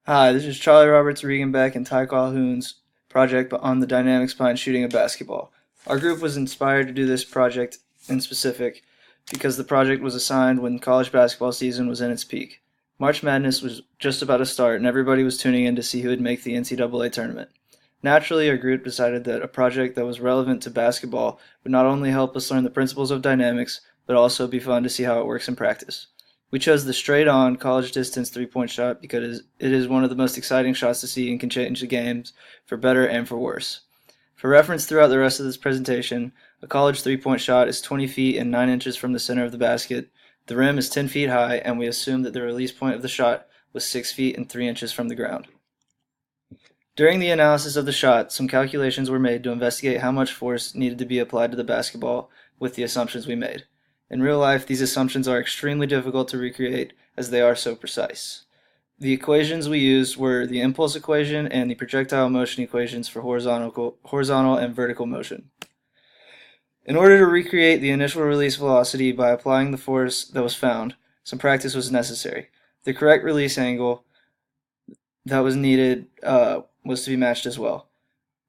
Hi, this is Charlie Roberts Regenbeck and Ty Calhoun's project on the dynamics behind shooting a basketball. Our group was inspired to do this project in specific because the project was assigned when college basketball season was in its peak. March Madness was just about to start and everybody was tuning in to see who would make the NCAA tournament. Naturally, our group decided that a project that was relevant to basketball would not only help us learn the principles of dynamics, but also be fun to see how it works in practice. We chose the straight-on college distance three-point shot because it is one of the most exciting shots to see and can change the games for better and for worse. For reference throughout the rest of this presentation, a college three-point shot is 20 feet and 9 inches from the center of the basket. The rim is 10 feet high, and we assume that the release point of the shot was 6 feet and 3 inches from the ground. During the analysis of the shot, some calculations were made to investigate how much force needed to be applied to the basketball with the assumptions we made. In real life, these assumptions are extremely difficult to recreate as they are so precise. The equations we used were the impulse equation and the projectile motion equations for horizontal and vertical motion. In order to recreate the initial release velocity by applying the force that was found, some practice was necessary. The correct release angle that was needed was to be matched as well.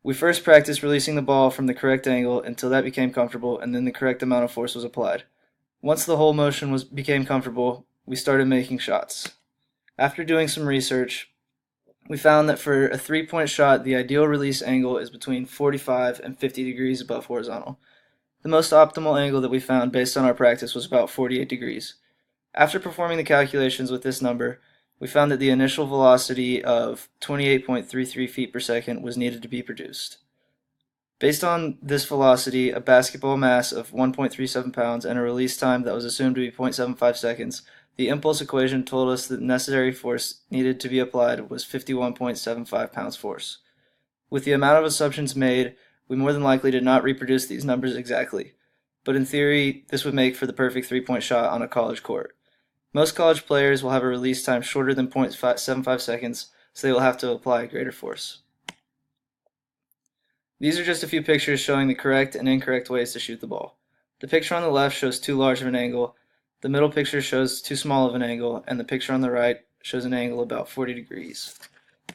We first practiced releasing the ball from the correct angle until that became comfortable, and then the correct amount of force was applied. Once the whole motion became comfortable, we started making shots. After doing some research, we found that for a three-point shot, the ideal release angle is between 45 and 50 degrees above horizontal. The most optimal angle that we found based on our practice was about 48 degrees. After performing the calculations with this number, we found that the initial velocity of 28.33 feet per second was needed to be produced. Based on this velocity, a basketball mass of 1.37 pounds, and a release time that was assumed to be 0.75 seconds, the impulse equation told us that the necessary force needed to be applied was 51.75 pounds force. With the amount of assumptions made, we more than likely did not reproduce these numbers exactly, but in theory, this would make for the perfect three-point shot on a college court. Most college players will have a release time shorter than 0.75 seconds, so they will have to apply greater force. These are just a few pictures showing the correct and incorrect ways to shoot the ball. The picture on the left shows too large of an angle, the middle picture shows too small of an angle, and the picture on the right shows an angle about 40 degrees.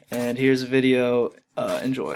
And here's a video. Enjoy.